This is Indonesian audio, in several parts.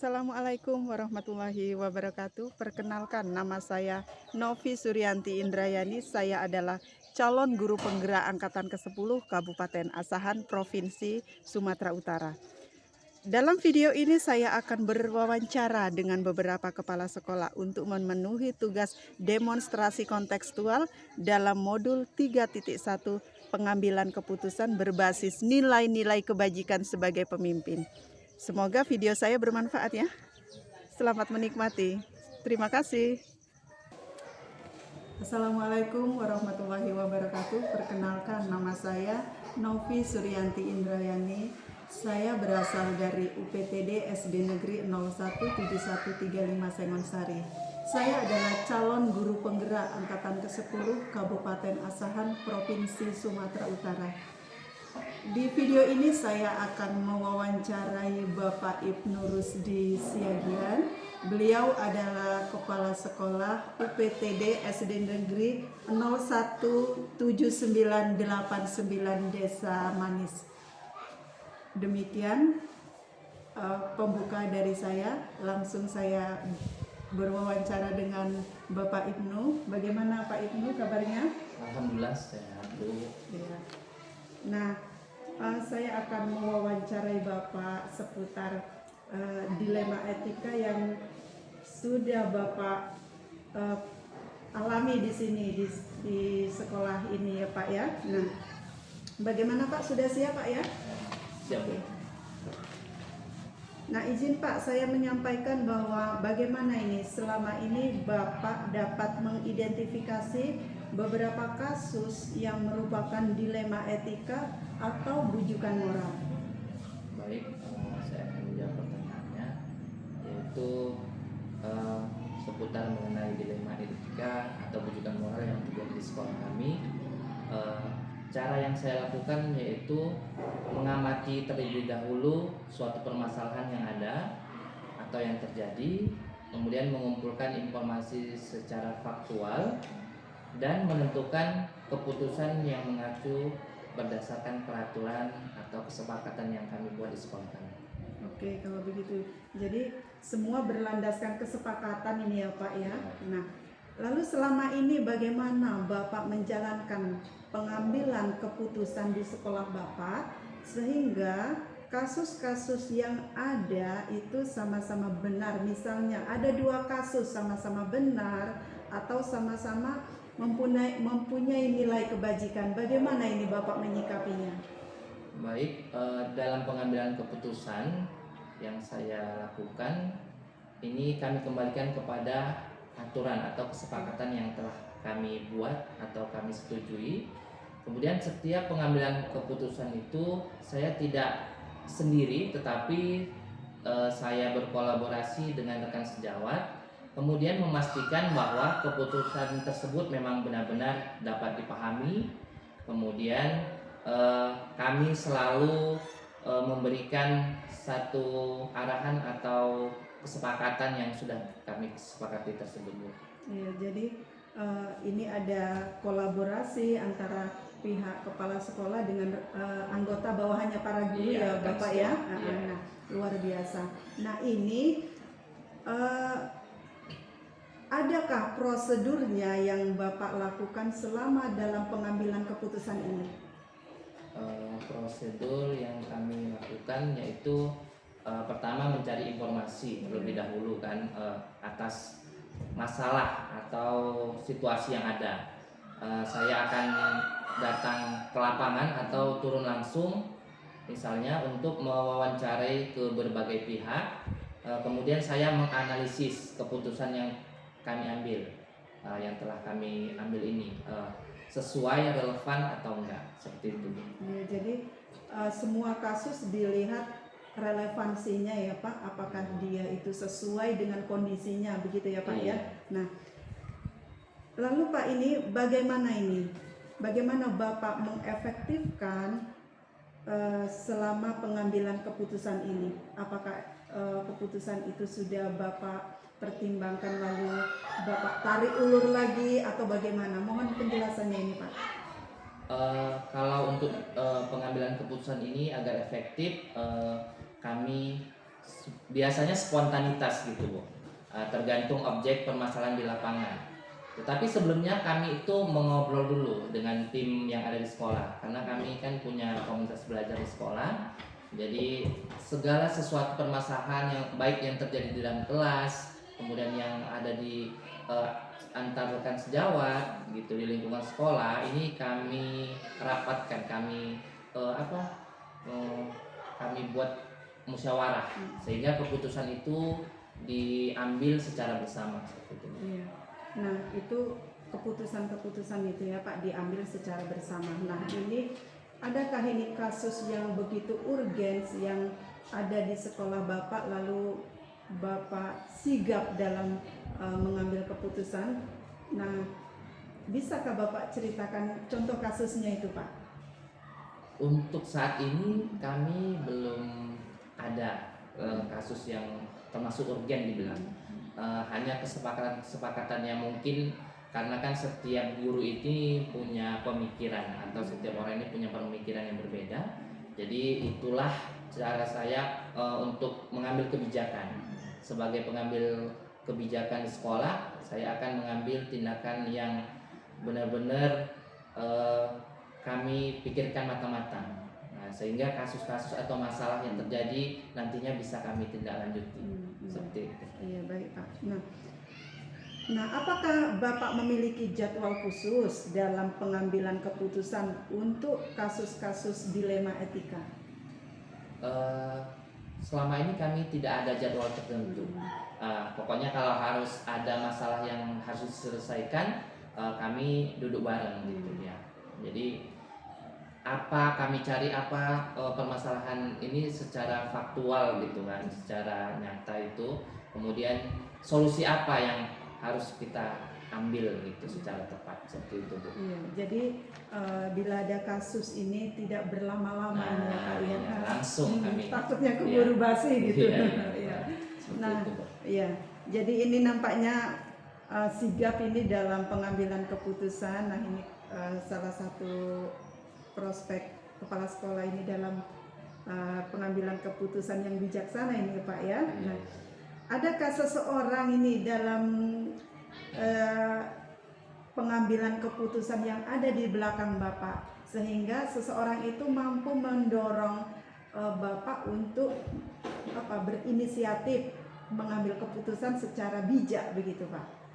Assalamualaikum warahmatullahi wabarakatuh. Perkenalkan, nama saya Novi Suryanti Indrayani. Saya adalah calon guru penggerak angkatan ke-10 Kabupaten Asahan, Provinsi Sumatera Utara. Dalam video ini saya akan berwawancara dengan beberapa kepala sekolah untuk memenuhi tugas demonstrasi kontekstual dalam modul 3.1 pengambilan keputusan berbasis nilai-nilai kebajikan sebagai pemimpin. Semoga video saya bermanfaat ya. Selamat menikmati. Terima kasih. Assalamualaikum warahmatullahi wabarakatuh. Perkenalkan, nama saya Novi Suryanti Indrayani. Saya berasal dari UPTD SD Negeri 017135 Sengonsari. Saya adalah calon guru penggerak angkatan ke-10 Kabupaten Asahan, Provinsi Sumatera Utara. Di video ini saya akan mewawancarai Bapak Ibnu Rusdi Siagian. Beliau adalah Kepala Sekolah UPTD SD Negeri 017989 Desa Manis. Demikian pembuka dari saya. Langsung saya berwawancara dengan Bapak Ibnu. Bagaimana Pak Ibnu kabarnya? Alhamdulillah sehat, Bu. Ya. Nah, saya akan mewawancarai Bapak seputar dilema etika yang sudah Bapak alami di sini di sekolah ini ya Pak ya. Nah, bagaimana Pak, sudah siap Pak ya? Siap, Bu. Nah, izin Pak, saya menyampaikan bahwa bagaimana ini selama ini Bapak dapat mengidentifikasi beberapa kasus yang merupakan dilema etika atau bujukan moral. Baik, saya akan menjawab pertanyaannya, yaitu seputar mengenai dilema etika atau bujukan moral yang terjadi di sekolah kami. Cara yang saya lakukan yaitu mengamati terlebih dahulu suatu permasalahan yang ada atau yang terjadi, kemudian mengumpulkan informasi secara faktual dan menentukan keputusan yang mengacu berdasarkan peraturan atau kesepakatan yang kami buat di sekolah kami. Oke, kalau begitu. Jadi semua berlandaskan kesepakatan ini ya Pak ya. Nah, lalu selama ini bagaimana Bapak menjalankan pengambilan keputusan di sekolah Bapak sehingga kasus-kasus yang ada itu sama-sama benar? Misalnya ada dua kasus sama-sama benar atau sama-sama mempunyai nilai kebajikan. Bagaimana ini Bapak menyikapinya? Baik, dalam pengambilan keputusan yang saya lakukan ini kami kembalikan kepada aturan atau kesepakatan yang telah kami buat atau kami setujui. Kemudian setiap pengambilan keputusan itu saya tidak sendiri, tetapi saya berkolaborasi dengan rekan sejawat, kemudian memastikan bahwa keputusan tersebut memang benar-benar dapat dipahami. Kemudian kami selalu memberikan satu arahan atau kesepakatan yang sudah kami sepakati tersebut. Ya, jadi ini ada kolaborasi antara pihak kepala sekolah dengan anggota bawahannya para guru ya Bapak ya. Nah, luar biasa. Nah, ini adakah prosedurnya yang Bapak lakukan selama dalam pengambilan keputusan ini? Prosedur yang kami lakukan yaitu pertama mencari informasi terlebih dahulu kan atas masalah atau situasi yang ada. Saya akan datang ke lapangan atau turun langsung misalnya untuk mewawancarai ke berbagai pihak. Kemudian saya menganalisis keputusan yang kami ambil, yang telah kami ambil ini sesuai, relevan atau enggak, seperti itu. Ya, jadi semua kasus dilihat relevansinya ya Pak, apakah dia itu sesuai dengan kondisinya, begitu ya Pak ya. Nah, lalu Pak, ini bagaimana Bapak mengefektifkan selama pengambilan keputusan ini? Apakah keputusan itu sudah Bapak pertimbangkan lalu Bapak tarik ulur lagi atau bagaimana? Mohon penjelasannya ini Pak. Kalau untuk pengambilan keputusan ini agar efektif, kami biasanya spontanitas gitu Bu. Tergantung objek permasalahan di lapangan. Tetapi sebelumnya kami itu mengobrol dulu dengan tim yang ada di sekolah, karena kami kan punya komunitas belajar di sekolah. Jadi segala sesuatu permasalahan yang baik yang terjadi di dalam kelas, kemudian yang ada di antar rekan sejawat gitu di lingkungan sekolah, ini kami rapatkan, kami buat musyawarah sehingga keputusan itu diambil secara bersama seperti itu. Iya. Nah, itu keputusan-keputusan itu ya Pak diambil secara bersama. Nah, ini adakah ini kasus yang begitu urgens yang ada di sekolah Bapak lalu Bapak sigap dalam mengambil keputusan? Nah, bisakah Bapak ceritakan contoh kasusnya itu Pak? Untuk saat ini kami belum ada kasus yang termasuk urgen dibilang. Hanya kesepakatan yang mungkin karena kan setiap guru ini punya pemikiran atau setiap orang ini punya pemikiran yang berbeda. Jadi itulah cara saya untuk mengambil kebijakan. Sebagai pengambil kebijakan di sekolah, saya akan mengambil tindakan yang benar-benar kami pikirkan matang-matang. Nah, sehingga kasus-kasus atau masalah yang terjadi nantinya bisa kami tindak lanjuti. Seperti itu. Iya, baik Pak. Nah, apakah Bapak memiliki jadwal khusus dalam pengambilan keputusan untuk kasus-kasus dilema etika? Selama ini kami tidak ada jadwal tertentu. Pokoknya kalau harus ada masalah yang harus diselesaikan, kami duduk bareng gitu ya. Jadi kami cari permasalahan ini secara faktual gitu kan, secara nyata itu, kemudian solusi apa yang harus kita ambil gitu secara tepat seperti itu Bu. Iya, jadi bila ada kasus ini tidak berlama-lama ini ya Pak ya. Iya, langsung kami. Takutnya keburu basi gitu. Iya. Nah, iya. Jadi ini nampaknya sigap ini dalam pengambilan keputusan. Nah, ini salah satu prospek kepala sekolah ini dalam pengambilan keputusan yang bijaksana ini Pak ya. Nah, adakah seseorang ini dalam pengambilan keputusan yang ada di belakang Bapak sehingga seseorang itu mampu mendorong Bapak untuk berinisiatif mengambil keputusan secara bijak begitu Pak?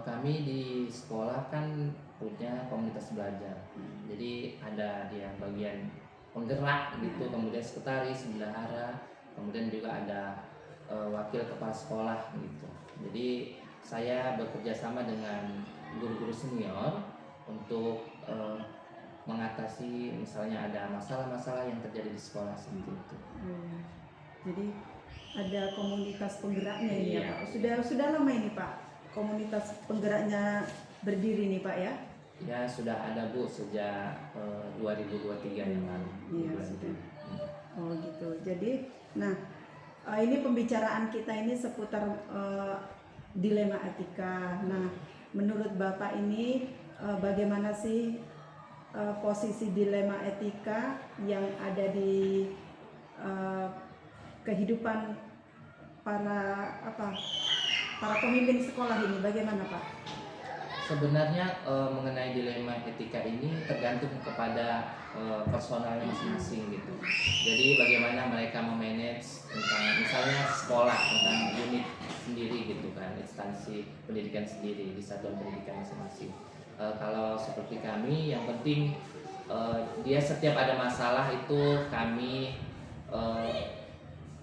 Kami di sekolah kan punya komunitas belajar. Jadi ada dia bagian penggerak gitu, kemudian sekretaris, bendahara, kemudian juga ada wakil kepala sekolah gitu. Jadi saya bekerja sama dengan guru-guru senior untuk mengatasi misalnya ada masalah-masalah yang terjadi di sekolah seperti itu. Jadi ada komunitas penggeraknya ini ya Pak. Sudah lama ini Pak komunitas penggeraknya berdiri nih Pak ya? Ya sudah ada Bu sejak 2023 yang lalu. Iya sudah. Oh gitu. Jadi, nah ini pembicaraan kita ini seputar dilema etika. Nah, menurut Bapak ini bagaimana sih posisi dilema etika yang ada di kehidupan para pemimpin sekolah ini? Bagaimana Pak? Sebenarnya mengenai dilema etika ini tergantung kepada personalnya masing-masing gitu. Jadi bagaimana mereka memanage tentang misalnya sekolah, tentang unit sendiri gitu kan, instansi pendidikan sendiri di satuan pendidikan masing-masing. Kalau seperti kami, yang penting dia setiap ada masalah itu kami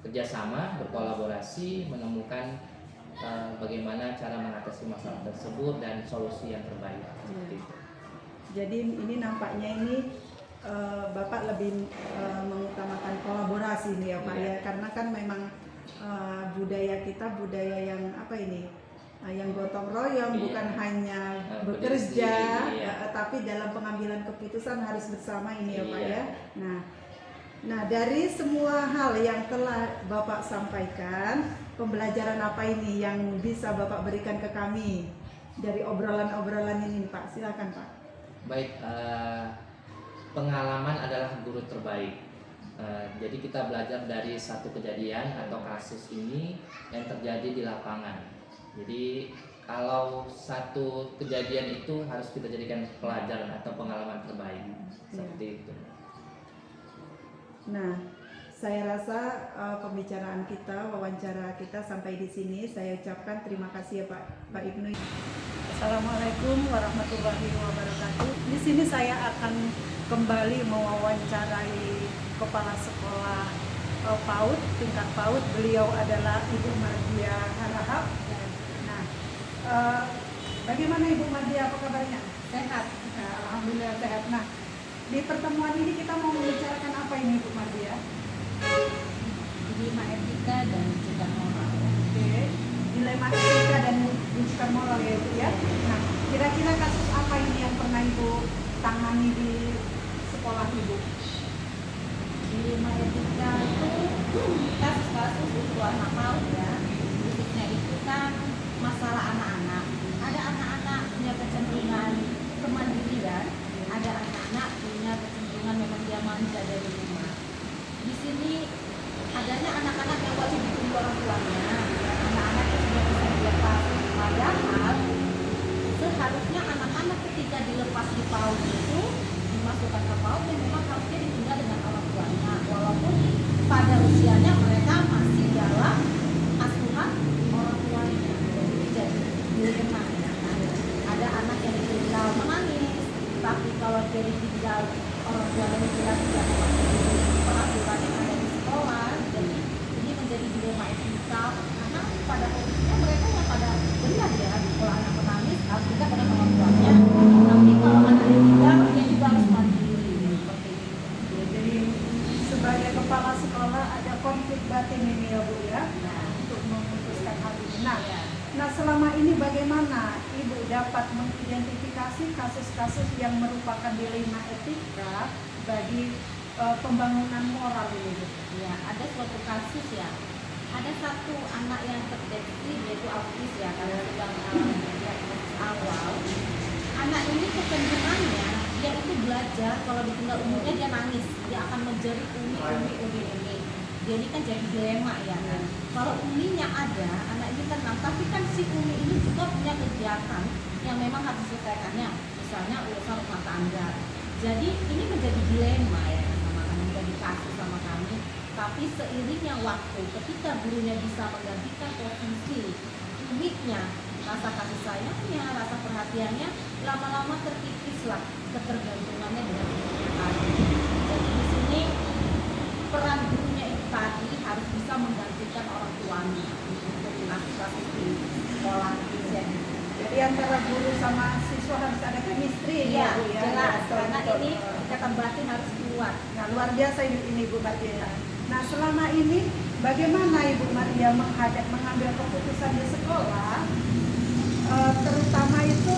kerjasama, berkolaborasi, menemukan bagaimana cara mengatasi masalah tersebut dan solusi yang terbaik. Jadi ini nampaknya ini Bapak lebih mengutamakan kolaborasi nih ya Pak ya, karena kan memang budaya kita budaya yang yang gotong royong, bukan hanya bekerja, tapi dalam pengambilan keputusan harus bersama ini ya Pak ya. Nah dari semua hal yang telah Bapak sampaikan, pembelajaran apa ini yang bisa Bapak berikan ke kami dari obrolan-obrolan ini Pak? Silakan Pak. Baik, pengalaman adalah guru terbaik. Jadi kita belajar dari satu kejadian atau kasus ini yang terjadi di lapangan. Jadi kalau satu kejadian itu harus kita jadikan pelajaran atau pengalaman terbaik, seperti itu. Nah, saya rasa pembicaraan kita, wawancara kita sampai di sini. Saya ucapkan terima kasih ya Pak Ibnu. Assalamualaikum warahmatullahi wabarakatuh. Di sini saya akan kembali mewawancarai Kepala Sekolah PAUD, tingkat PAUD. Beliau adalah Ibu Mardia Harahap. Nah, bagaimana Ibu Mardia, apa kabarnya? Sehat. Nah, alhamdulillah sehat. Nah, di pertemuan ini kita mau membicarakan apa ini Ibu Mardia? Dilema etika dan rujukan moral. Oke, dilema etika dan rujukan moral ya Ibu ya. Nah, kira-kira kasus apa ini yang pernah Ibu tangani di sekolah Ibu? Dilema etika itu kasus-kasus itu anak PAUD ya. Khususnya itu kan masalah anak-anak. Ada anak-anak punya kecenderungan kemandirian, ada anak-anak punya kecenderungan memang dia manja dari rumah. Di sini adanya anak-anak yang wajib ditunggu orang tuanya, anak-anak yang sudah bisa dilepas. Padahal seharusnya anak-anak ketika dilepas di PAUD itu dimasukkan ke PAUD yang memang harusnya ditinggal dengan orang tuanya, walaupun pada usianya mereka masih dalam asuhan orang tuanya. Jadi dilema ya kan? Ada anak yang ditinggal menangis, tapi kalau dia ditinggal orang tuanya jelas tidak mematuhi peraturan yang ada di sekolah. Jadi ini menjadi dilema etika karena pada posisinya mereka yang pada benar ya, kalau anak menangis harus kita dengan orang tuanya, tapi kalau anak tidak dia juga harus mandiri seperti itu. Ya, jadi sebagai kepala sekolah ada konflik batin ini ya Bu ya, Nah, untuk memutuskan hal ini. Nah, ya. nah selama ini bagaimana Ibu dapat mengidentifikasi kasus-kasus yang merupakan dilema etika bagi pembangunan moral ini Bu? Ya, ada suatu kasus ya. Ada satu anak yang terdeteksi yaitu autis ya, karena sudah mengalami diagnosis awal. Anak ini kecenderungannya dia itu belajar kalau ditinggal umurnya dia nangis, dia akan menjerit umi. Dia ini kan jadi dilema ya kan. Kalau uminya ada, anak ini tenang, tapi kan si umi ini juga punya kegiatan yang memang harus diselesaikannya, misalnya urusan rumah tangga. Jadi ini menjadi dilema ya sama kami, menjadi kasus sama kami. Tapi seiringnya waktu, ketika gurunya bisa menggantikan posisi uniknya, rasa kasih sayangnya, rasa perhatiannya, lama-lama terkikislah ketergantungannya dengan gurunya tadi. Jadi di sini peran gurunya itu tadi harus bisa menggantikan orang tuanya untuk kasus-kasus di sekolah ini. Jadi antara guru sama siswa harus ada chemistry Iya, ya Bu ya. jelas. Betul, Karena betul. ini ikatan batin harus kuat. Nah, luar biasa ini Bu Mardia. Nah, selama ini bagaimana Ibu Maria mengambil keputusan di sekolah, terutama itu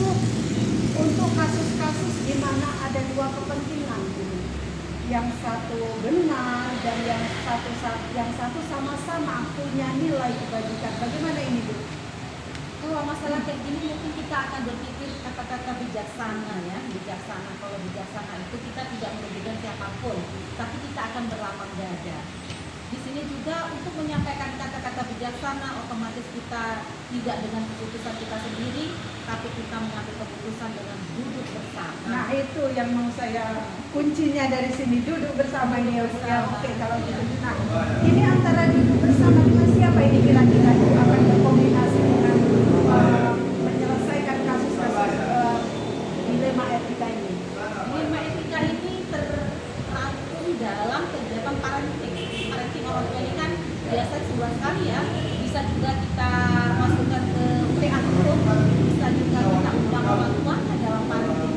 untuk kasus-kasus di mana ada dua kepentingan, yang satu benar dan yang satu sama-sama punya nilai kebajikan. Bagaimana ini Bu? Kalau masalah kayak gini mungkin kita akan berpikir kata-kata bijaksana ya, bijaksana. Kalau bijaksana itu kita tidak merugikan siapapun, tapi kita akan berlapang dada. Di sini juga untuk menyampaikan kata-kata bijaksana, otomatis kita tidak dengan keputusan kita sendiri, tapi kita mengambil keputusan dengan duduk bersama. Nah, itu yang mau saya kuncinya dari sini, duduk bersama ini ya Bu ya. Oke, kalau gitu. Nah, ini antara duduk bersama dengan siapa ini kira-kira akan berkombinasi dengan menyelesaikan kasus-kasus dilema etika ini? Dilema etika ini terangkum dalam kegiatan parenting orang tua ini kan biasa sebulan sekali ya, bisa juga kita masukkan ke PA group, bisa juga kita undang orang tua dalam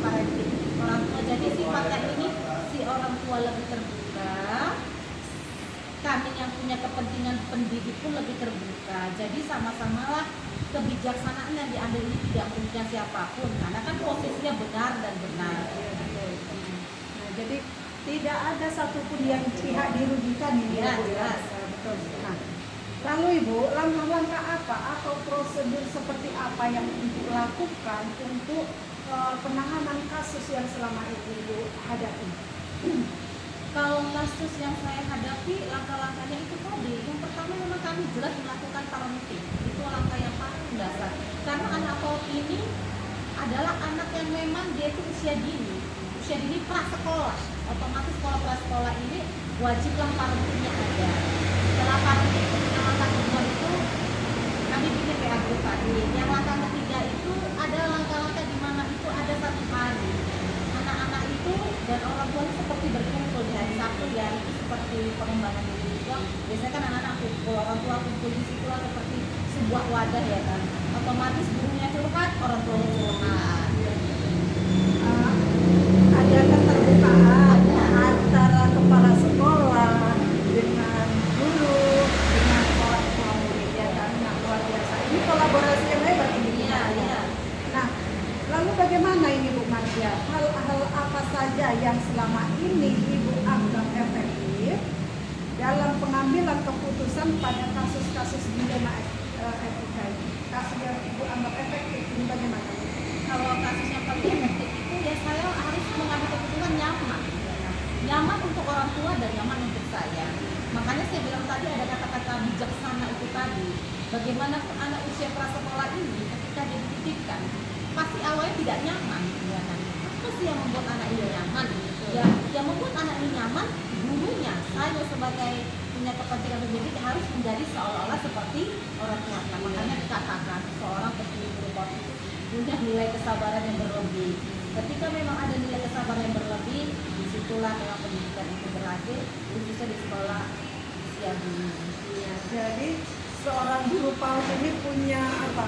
parenting orang tua. Jadi sifatnya ini si orang tua lebih terbuka, kami yang punya kepentingan pendidik pun lebih terbuka. Jadi sama-samalah kebijaksanaan yang diambil ini tidak merugikan siapapun, karena kan posisinya benar dan benar. Nah, jadi tidak ada satupun yang pihak dirugikan ini ya Bu ya. Betul. Nah, lalu Ibu, langkah-langkah apa atau prosedur seperti apa yang Ibu lakukan untuk penanganan kasus yang selama ini Ibu hadapi? Kalau kasus yang saya hadapi adalah anak yang memang dia itu usia dini prasekolah. Otomatis kalau prasekolah ini wajiblah parentingnya ada. Setelah parenting yang langkah kedua itu kami bikin PA group tadi. Yang langkah ketiga itu ada langkah-langkah di mana itu ada satu hari anak-anak itu dan orang tua seperti berkumpul di hari Sabtu ya, itu seperti pengembangan diri itu. Biasanya kan anak-anak kumpul, orang tua kumpul di situ lah seperti sebuah wadah ya kan. Otomatis gurunya curhat, orang tua curhat. Ada keterbukaan antara kepala sekolah dengan guru dengan orang tua murid ya kan. Nah, luar biasa. Ini kolaborasi yang hebat ini. Iya, iya. Nah, lalu bagaimana ini Bu Mardia? Hal-hal apa saja yang selama ini Ibu anggap efektif dalam pengambilan keputusan pada kasus-kasus dilema etika ini? Kasus yang Ibu anggap efektif ini bagaimana? Kalau kasus yang paling efektif itu ya saya harus mengambil keputusan nyaman untuk orang tua dan nyaman untuk saya. Makanya saya bilang tadi ada kata-kata bijaksana itu tadi. Bagaimanapun anak usia prasekolah ini ketika dia dititipkan pasti awalnya tidak nyaman, ya kan? Apa sih yang membuat anak ini nyaman? Ya, yang membuat anak ini nyaman gurunya. Saya sebagai punya kepentingan pendidik harus menjadi seolah-olah seperti orang tua. Makanya dikatakan seorang petinggi guru itu punya nilai kesabaran yang berlebih. Ketika memang ada nilai kesabaran yang berlebih, disitulah memang pendidikan itu berhasil, khususnya di sekolah usia dini. Ya, jadi seorang guru PAUD ini punya apa?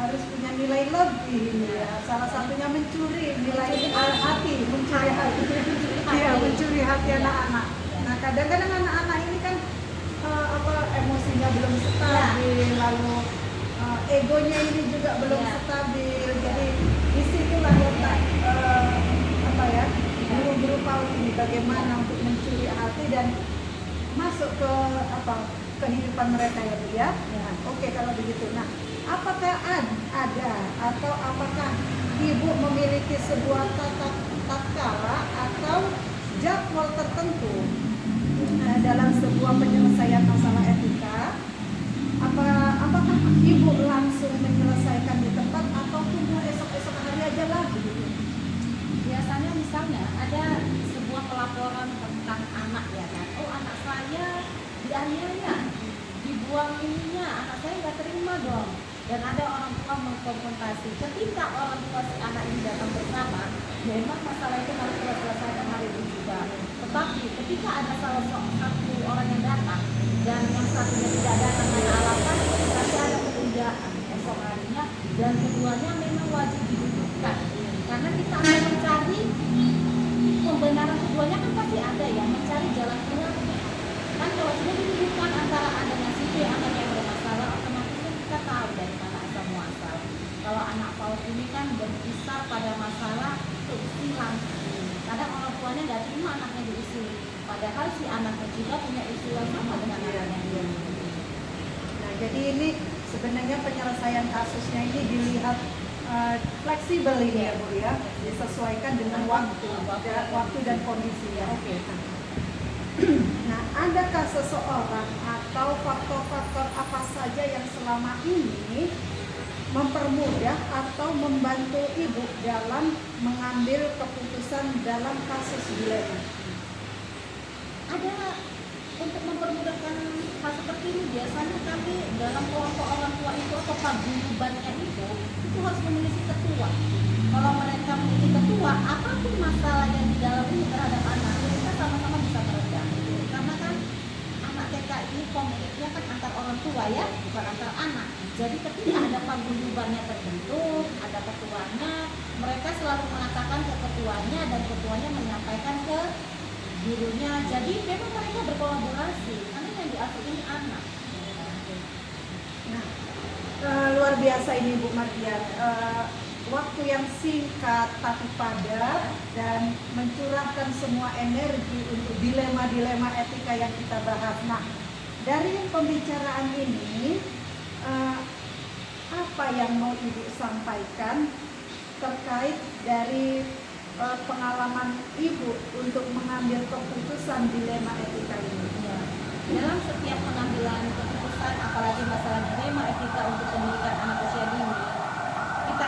Harus punya nilai lebih ya. Salah satunya mencuri nilai hati, mencuri hati. Iya, mencuri hati anak-anak. Nah, kadang-kadang anak-anak ini kan emosinya belum stabil, lalu egonya ini juga belum stabil. Jadi disitulah letak guru-guru PAUD ini bagaimana untuk mencuri hati dan masuk ke kehidupan mereka ya Bu ya. Oke, kalau begitu. Nah, apakah ada atau apakah Ibu memiliki sebuah tatkala atau jadwal tertentu dalam sebuah penyelesaian masalah etika? Apakah Ibu langsung menyelesaikan di tempat atau tunggu esok-esok hari aja lah begitu? Biasanya misalnya ada sebuah pelaporan tentang anak ya kan. Oh, anak saya dianiaya, dibuang ininya, anak saya nggak terima dong. Dan ada orang tua mengkonfrontasi. Ketika orang tua si anak ini datang bersama, memang masalah itu harus selesaikan hari ini juga. Tetapi ketika ada salah satu orang yang datang dan yang satunya tidak datang dengan alasan, pasti ada penundaan esok harinya dan keduanya memang wajib didudukkan. Karena kita akan mencari pembenaran keduanya kan pasti ada ya, mencari jalan keluarnya. Kan kalau sudah didudukkan antara adanya si B anak yang bermasalah, otomatis kan kita tahu dari mana asal muasal. Kalau anak PAUD ini kan berkisar pada masalah keusilan. Kadang orang tuanya nggak terima anaknya diusil, padahal si anaknya juga punya usilan sama dengan anaknya dia. Nah, jadi ini sebenarnya penyelesaian kasusnya ini dilihat fleksibel ini ya Bu ya, disesuaikan dengan waktu dan kondisi ya. Oke. Nah, adakah seseorang atau faktor-faktor apa saja yang selama ini mempermudah atau membantu Ibu dalam mengambil keputusan dalam kasus dilema? Ada untuk mempermudahkan hal seperti ini biasanya kami dalam kelompok orang tua itu atau paguyubannya itu harus memiliki ketua. Kalau mereka memiliki ketua, apapun masalah yang di dalam ini terhadap anak, kita sama-sama bisa meredam. Karena kan anak TK ini komunikasinya kan antar orang tua ya, bukan antar anak. Jadi ketika ada paguyubannya terbentuk, ada ketuanya, mereka selalu mengatakan ke ketuanya dan ketuanya menyampaikan ke gurunya. Jadi memang mereka berkolaborasi karena yang diasuh ini anak. Nah, luar biasa ini Bu Mardian. Waktu yang singkat tapi padat dan mencurahkan semua energi untuk dilema-dilema etika yang kita bahas. Nah, dari pembicaraan ini apa yang mau Ibu sampaikan terkait dari pengalaman Ibu untuk mengambil keputusan dilema etika ini? Ya. Dalam setiap pengambilan keputusan, apalagi masalah dilema etika untuk pendidikan anak usia dini, kita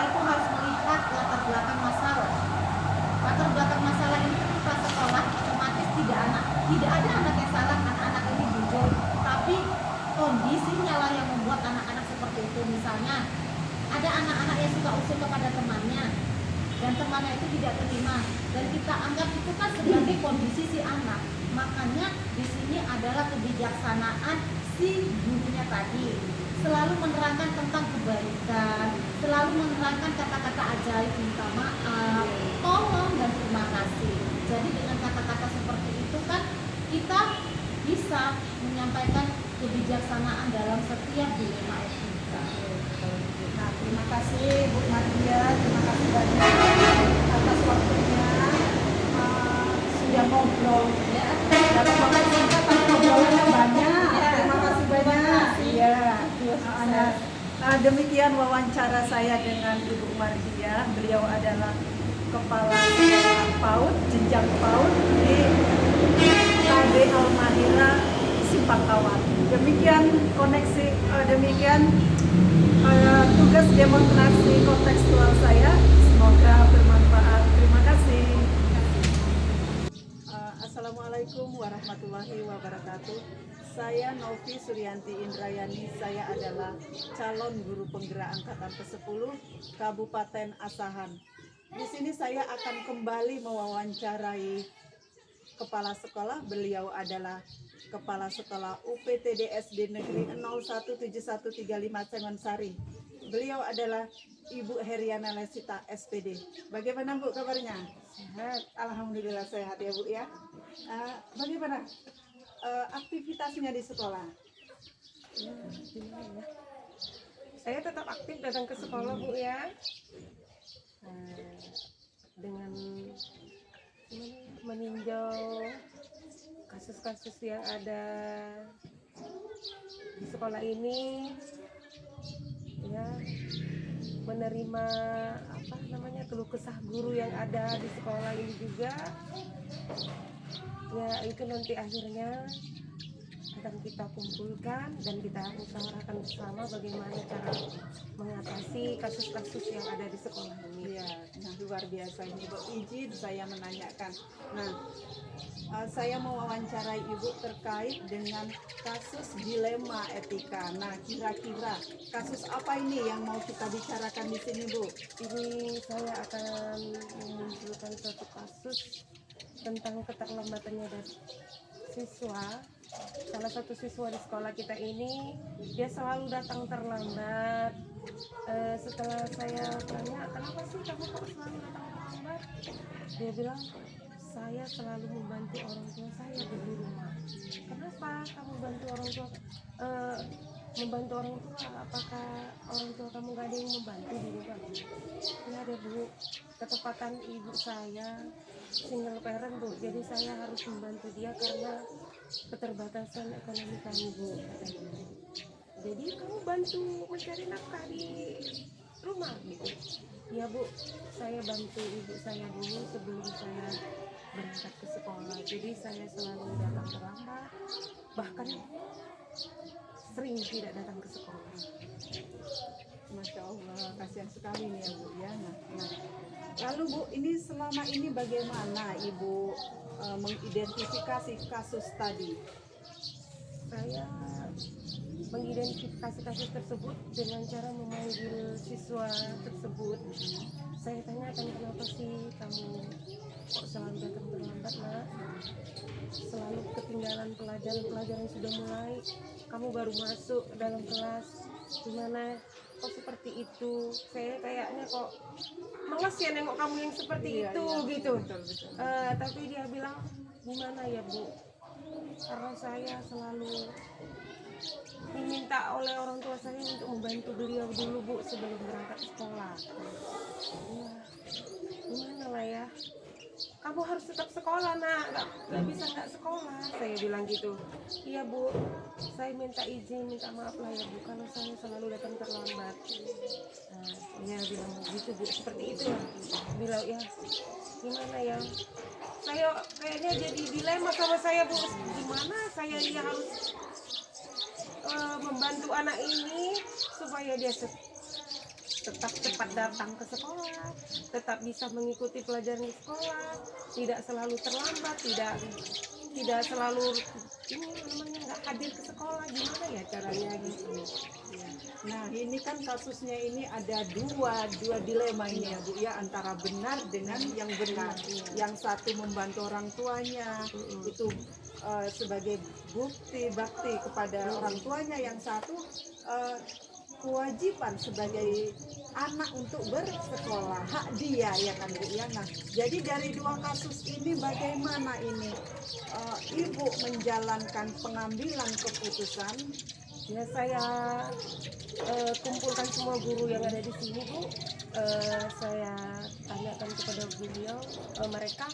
Tidak ada anak yang salah, anak-anak ini jujur, tapi kondisinya lah yang membuat anak-anak seperti itu. Misalnya ada anak-anak yang suka usil kepada temannya dan temannya itu tidak terima, dan kita anggap itu kan sebagai kondisi si anak. Makanya di sini adalah kebijaksanaan si gurunya tadi, selalu menerangkan tentang kebaikan, selalu menerangkan kata-kata ajaib, minta maaf, tolong, dan terima kasih. Jadi dengan kata-kata seperti itu kan kita bisa menyampaikan kebijaksanaan dalam setiap dilema etika. Nah, terima kasih Bu Nadia, terima kasih banyak atas waktunya. Sudah ngobrol ya, dapat banget singkat tapi ngobrolannya banyak. Terima kasih banyak. Iya. Demikian wawancara saya dengan Ibu Mardia. Beliau adalah kepala sekolah PAUD, jenjang PAUD di KB Al-Mahira Simpangkawat. Demikian koneksi, demikian tugas demonstrasi kontekstual saya. Semoga bermanfaat. Terima kasih. Assalamualaikum warahmatullahi wabarakatuh. Saya Novi Suryanti Indrayani. Saya adalah calon guru penggerak angkatan ke-10 Kabupaten Asahan. Di sini saya akan kembali mewawancarai kepala sekolah. Beliau adalah Kepala Sekolah UPTD SD Negeri 017135 Sengonsari. Beliau adalah Ibu Heriana Lesita SPD. Bagaimana Bu kabarnya? Sehat. Alhamdulillah sehat ya Bu ya. Bagaimana aktivitasnya di sekolah? Ya, gimana ya? Saya tetap aktif datang ke sekolah Bu ya. Dengan meninjau kasus-kasus yang ada di sekolah ini, ya, menerima keluh kesah guru yang ada di sekolah ini juga, ya itu nanti akhirnya akan kita kumpulkan dan kita musyawarahkan bersama bagaimana cara mengatasi kasus-kasus yang ada di sekolah ini. Iya, nah luar biasa ini Bu. Izin saya menanyakan. Nah, saya mau wawancarai Ibu terkait dengan kasus dilema etika. Nah, kira-kira kasus apa ini yang mau kita bicarakan di sini Bu? Ini saya akan memunculkan suatu kasus tentang keterlambatannya dari siswa. Salah satu siswa di sekolah kita ini, dia selalu datang terlambat. Setelah saya tanya, kenapa sih kamu kok selalu datang terlambat? Dia bilang, saya selalu membantu orang tua saya di rumah. Kenapa kamu bantu orang tua? Membantu orang tua, apakah orang tua kamu gak ada yang membantu di rumah? Ya ada Bu, ketepatan ibu saya single parent Bu, jadi saya harus membantu dia karena keterbatasan ekonomi kami Bu, katanya. Jadi kamu bantu mencari nafkah di rumah gitu. Ya Bu, saya bantu ibu saya dulu sebelum saya berangkat ke sekolah. Jadi saya selalu datang terlambat, bahkan sering tidak datang ke sekolah. Masya Allah, kasihan sekali nih ya Bu ya. Nah, lalu Bu, ini selama ini bagaimana Ibu mengidentifikasi kasus tadi? Saya mengidentifikasi kasus tersebut dengan cara memanggil siswa tersebut. Saya tanyakan, kenapa sih kamu kok selalu datang terlambat Nak? Selalu ketinggalan pelajaran sudah mulai, kamu baru masuk dalam kelas, gimana kok seperti itu? Saya kayaknya kok malas ya nengok kamu yang seperti itu gitu. Betul. Tapi dia bilang, gimana ya Bu, karena saya selalu diminta oleh orang tua saya untuk membantu beliau dulu Bu sebelum berangkat sekolah. Ya, gimana lah ya, kamu harus tetap sekolah Nak, nggak bisa nggak sekolah, saya bilang gitu. Iya Bu, saya minta izin, minta maaf lah ya Bu kalau saya selalu datang terlambat. Dia bilang gitu Bu, seperti itu ya. Bilang ya gimana ya, saya kayaknya jadi dilema sama saya Bu, gimana saya harus membantu anak ini supaya dia tetap cepat datang ke sekolah, tetap bisa mengikuti pelajaran di sekolah, tidak selalu terlambat, tidak tidak selalu ini namanya nggak hadir ke sekolah, gimana ya caranya gitu. Nah, ini kan kasusnya ini ada dua dilema ini ya Bu ya, antara benar dengan yang benar. Yang satu membantu orang tuanya itu sebagai bukti bakti kepada orang tuanya, yang satu kewajiban sebagai anak untuk bersekolah, hak dia ya kan Bu ya. Nah, jadi dari dua kasus ini bagaimana ini Ibu menjalankan pengambilan keputusan? Ya saya kumpulkan semua guru yang ada di sini Bu. Saya tanyakan kepada beliau mereka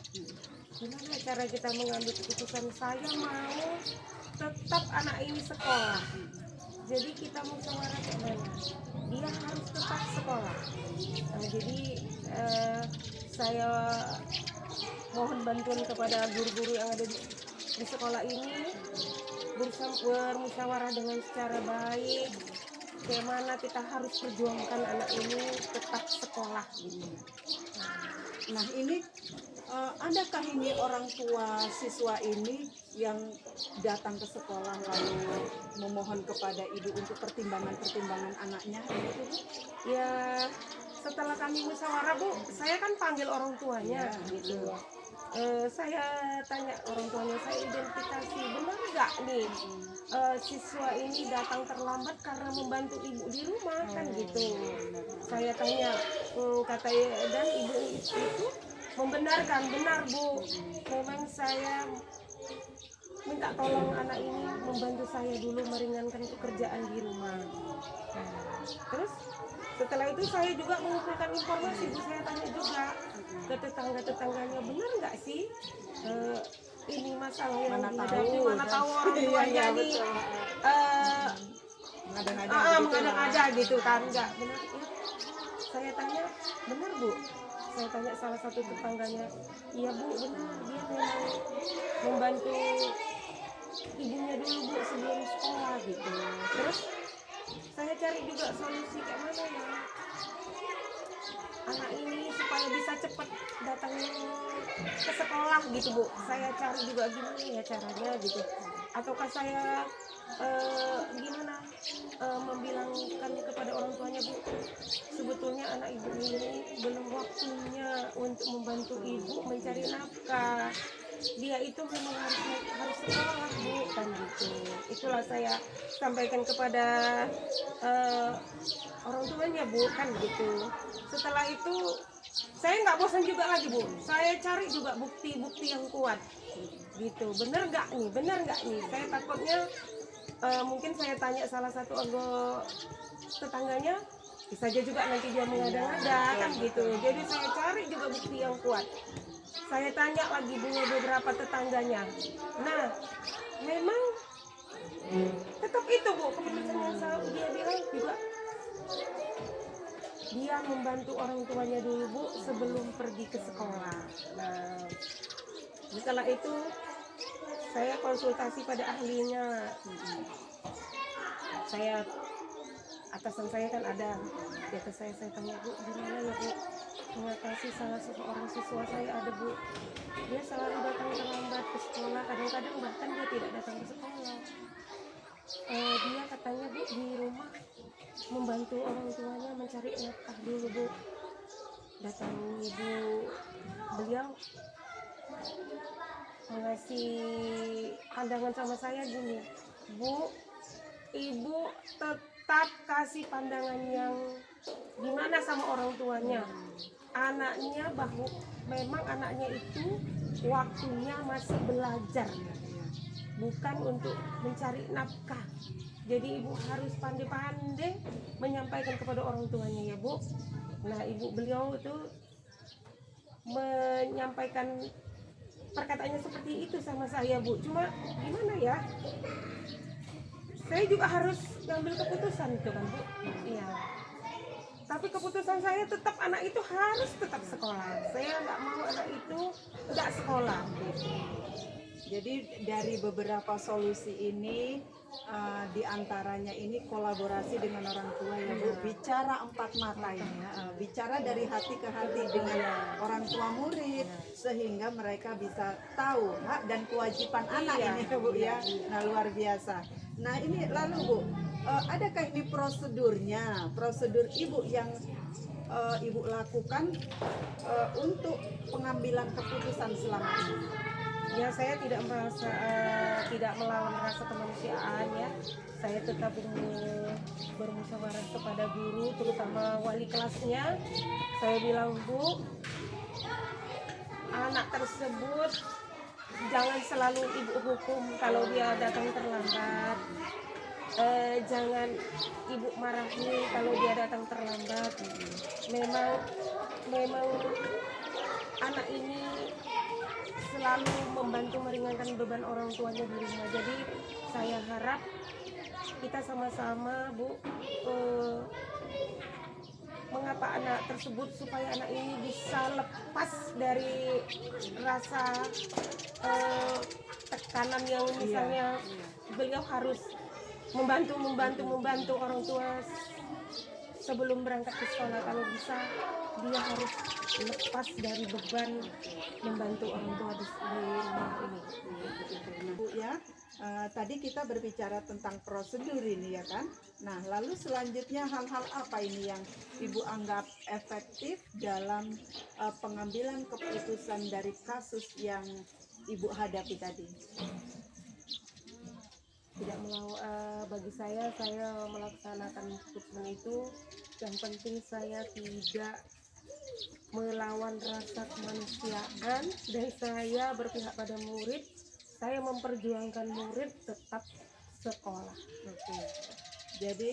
gimana cara kita mengambil keputusan. Saya mau tetap anak ini sekolah, jadi kita musyawarah kayak mana, dia harus tetap sekolah. Jadi saya mohon bantuan kepada guru-guru yang ada di sekolah ini, bermusyawarah dengan secara baik bagaimana kita harus perjuangkan anak ini tetap sekolah gitu. Nah, ini adakah ini orang tua siswa ini yang datang ke sekolah lalu memohon kepada ibu untuk pertimbangan anaknya gitu Bu? Ya setelah kami musyawarah Bu, saya kan panggil orang tuanya gitu. Saya tanya orang tuanya, saya identifikasi benar nggak nih siswa ini datang terlambat karena membantu ibu di rumah kan gitu. Saya tanya, kata dan ibu itu membenarkan, benar Bu, memang saya minta tolong anak ini membantu saya dulu meringankan pekerjaan di rumah. Terus setelah itu saya juga mengumpulkan informasi Bu, saya tanya juga ke tetangga-tetangganya, benar nggak sih ini masalah yang dihadapi, mana tahu orang tuanya nih mengada-ngada gitu kan, nggak benar ya. Saya tanya, benar Bu? Saya tanya salah satu tetangganya, iya Bu benar, dia memang membantu ibunya dulu Bu sebelum sekolah gitu. Terus saya cari juga solusi kayak mana ya anak ini supaya bisa cepat datang ke sekolah gitu Bu. Saya cari juga gimana ya caranya gitu. Ataukah saya gimana membilangkan kepada orang tuanya Bu, sebetulnya anak ibu ini belum waktunya untuk membantu ibu mencari nafkah. Dia itu memang harus sekolah Bu kan gitu. Itulah saya sampaikan kepada orang tuanya Bu kan gitu. Setelah itu saya nggak bosan juga lagi Bu, saya cari juga bukti-bukti yang kuat gitu. Bener nggak nih, saya takutnya mungkin saya tanya salah satu anggota tetangganya, bisa aja juga nanti dia mengada-ngada kan gitu. Jadi saya cari juga bukti yang kuat. Saya tanya lagi beberapa tetangganya. Nah, memang tetap itu Bu keputusannya. Dia bilang juga dia membantu orang tuanya dulu Bu sebelum pergi ke sekolah. Nah, setelah itu saya konsultasi pada ahlinya. Atasan saya kan ada, di atas saya tanya, Bu gimana ya Bu mengatasi salah seorang siswa saya ada Bu, dia selalu datang terlambat ke sekolah, kadang-kadang bahkan dia tidak datang ke sekolah. Dia katanya Bu di rumah membantu orang tuanya mencari nafkah dulu Bu. Datang ibu beliau mengasih pandangan sama saya gini, Bu, ibu tetap kasih pandangan yang gimana sama orang tuanya. Anaknya bahwa memang anaknya itu waktunya masih belajar, bukan untuk mencari nafkah. Jadi ibu harus pandai-pandai menyampaikan kepada orang tuanya ya Bu. Nah ibu beliau itu menyampaikan perkataannya seperti itu sama saya Bu. Cuma gimana ya, saya juga harus ngambil keputusan itu kan Bu. Iya. Tapi keputusan saya tetap anak itu harus tetap sekolah. Saya nggak mau anak itu nggak sekolah gitu. Jadi dari beberapa solusi ini diantaranya ini kolaborasi dengan orang tua ya Bu, bicara empat mata ini ya, bicara dari hati ke hati dengan orang tua murid sehingga mereka bisa tahu hak dan kewajiban anak ini ya Bu ya. Nah luar biasa. Nah ini lalu Bu, adakah ini prosedurnya, prosedur Ibu yang Ibu lakukan untuk pengambilan keputusan selama ini? Ya, saya tidak merasa tidak melawan rasa kemanusiaan ya. Saya tetap bermusyawarah kepada guru, terutama wali kelasnya. Saya bilang, Bu, anak tersebut jangan selalu ibu hukum kalau dia datang terlambat. Jangan ibu marahi kalau dia datang terlambat. Memang anak ini selalu membantu meringankan beban orang tuanya di rumah. Jadi saya harap kita sama-sama, Bu, mengapa anak tersebut, supaya anak ini bisa lepas dari rasa tekanan yang misalnya beliau harus membantu orang tua sebelum berangkat ke sekolah. Kalau bisa dia harus lepas dari beban membantu orang tua di rumah ini. Bu ya, tadi kita berbicara tentang prosedur ini ya kan. Nah lalu selanjutnya hal-hal apa ini yang Ibu anggap efektif dalam pengambilan keputusan dari kasus yang Ibu hadapi tadi? Bagi saya melaksanakan keputusan itu yang penting saya tidak melawan rasa kemanusiaan dan saya berpihak pada murid. Saya memperjuangkan murid tetap sekolah. Oke. Jadi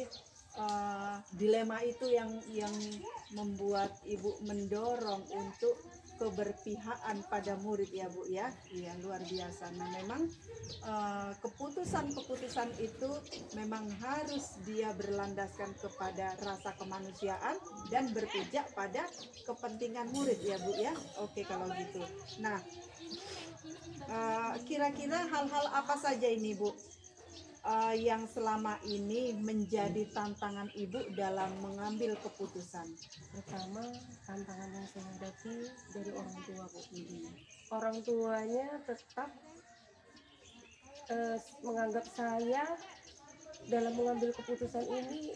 dilema itu yang membuat Ibu mendorong untuk keberpihakan pada murid ya Bu ya. Iya luar biasa. Nah memang keputusan-keputusan itu memang harus dia berlandaskan kepada rasa kemanusiaan dan berpijak pada kepentingan murid ya Bu ya. Oke kalau gitu. Nah kira-kira hal-hal apa saja ini Bu yang selama ini menjadi tantangan Ibu dalam mengambil keputusan? Pertama, tantangan yang saya hadapi dari orang tua, Bu. Orang tuanya tetap menganggap saya dalam mengambil keputusan ini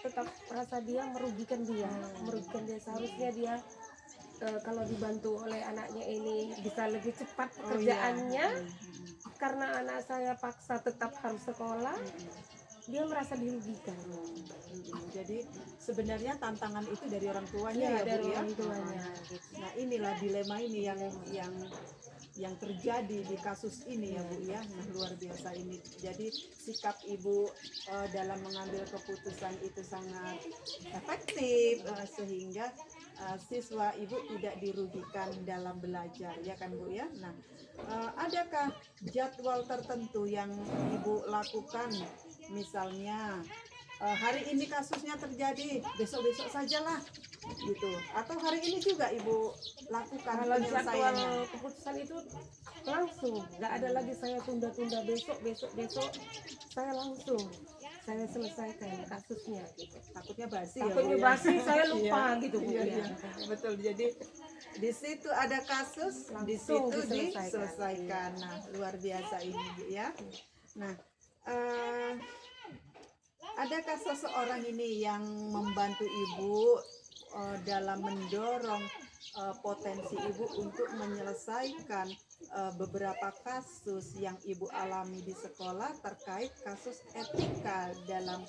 tetap merasa dia merugikan dia. Seharusnya dia kalau dibantu oleh anaknya ini bisa lebih cepat pekerjaannya. Karena anak saya paksa tetap harus sekolah, dia merasa dirugikan. Jadi sebenarnya tantangan itu dari orang tuanya ya Bu dari ya. orang tuanya. Nah inilah dilema ini yang terjadi di kasus ini ya Bu ya. Nah luar biasa ini. Jadi sikap Ibu dalam mengambil keputusan itu sangat efektif sehingga siswa Ibu tidak dirugikan dalam belajar ya kan Bu ya. Nah adakah jadwal tertentu yang Ibu lakukan, misalnya hari ini kasusnya terjadi, besok-besok sajalah gitu, atau hari ini juga Ibu lakukan Kalau jadwal penyelesaiannya? keputusan itu langsung, nggak ada lagi saya tunda-tunda besok, saya langsung saya selesaikan kasusnya gitu. Takutnya basi Takutnya ya Bu, basi, saya lupa Iya, gitu Bu. iya, Ya. iya. Betul, jadi di situ ada kasus, di Langsung situ diselesaikan. diselesaikan. Nah luar biasa ini Bu ya. Nah adakah seseorang ini yang membantu Ibu dalam mendorong potensi Ibu untuk menyelesaikan beberapa kasus yang Ibu alami di sekolah terkait kasus etika dalam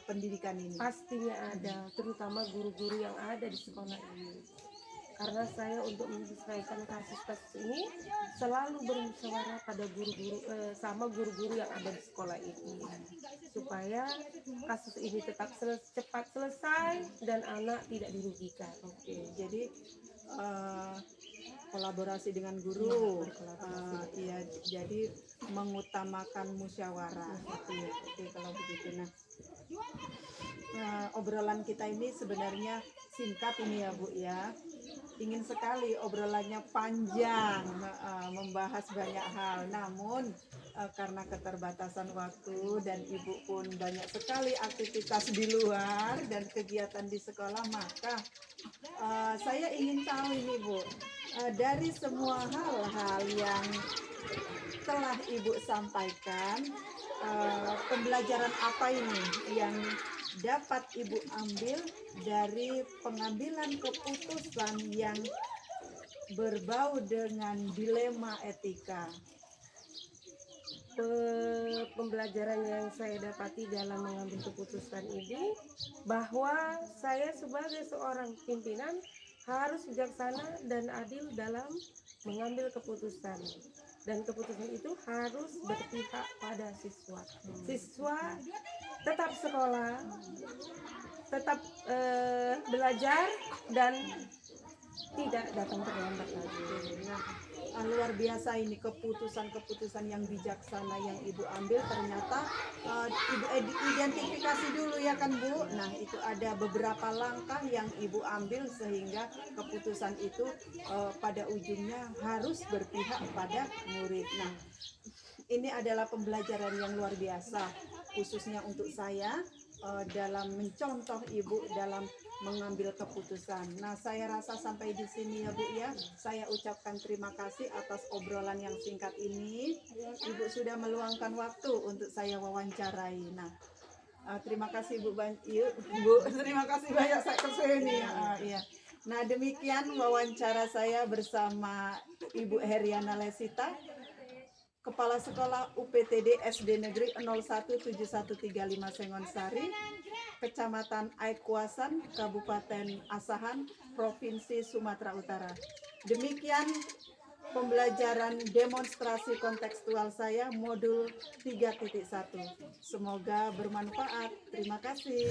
pendidikan ini? Pastinya ada, terutama guru-guru yang ada di sekolah ini. Karena saya untuk menyelesaikan kasus-kasus ini selalu bermusyawarah pada guru-guru sama guru-guru yang ada di sekolah ini, supaya kasus ini tetap cepat selesai dan anak tidak dirugikan. Oke, jadi kolaborasi dengan guru, iya, jadi mengutamakan musyawarah. Oke, kalau begitu. Nah, obrolan kita ini sebenarnya singkat ini ya Bu ya. ingin sekali obrolannya panjang, membahas banyak hal. Namun karena keterbatasan waktu dan Ibu pun banyak sekali aktivitas di luar dan kegiatan di sekolah, maka saya ingin tahu ini Bu, dari semua hal-hal yang telah Ibu sampaikan, pembelajaran apa ini yang dapat Ibu ambil dari pengambilan keputusan yang berbau dengan dilema etika? Pembelajaran yang saya dapati dalam mengambil keputusan ini, bahwa saya sebagai seorang pimpinan harus bijaksana dan adil dalam mengambil keputusan, dan keputusan itu harus berpihak pada siswa. Siswa tetap sekolah, tetap belajar, dan tidak datang terlambat lagi. Nah, luar biasa ini keputusan-keputusan yang bijaksana yang Ibu ambil. Ternyata Ibu identifikasi dulu ya kan Bu. Nah, itu ada beberapa langkah yang Ibu ambil sehingga keputusan itu pada ujungnya harus berpihak pada murid. Nah, ini adalah pembelajaran yang luar biasa khususnya untuk saya dalam mencontoh Ibu dalam mengambil keputusan. Nah, saya rasa sampai di sini ya Bu ya. Saya ucapkan terima kasih atas obrolan yang singkat ini. Ibu sudah meluangkan waktu untuk saya wawancarai. Nah, terima kasih Bu. Terima kasih banyak saya kesini. Iya. Nah, demikian wawancara saya bersama Ibu Heriana Lesita, Kepala Sekolah UPTD SD Negeri 017135 Sengonsari, Kecamatan Aikuasan, Kabupaten Asahan, Provinsi Sumatera Utara. Demikian pembelajaran demonstrasi kontekstual saya modul 3.1. Semoga bermanfaat. Terima kasih.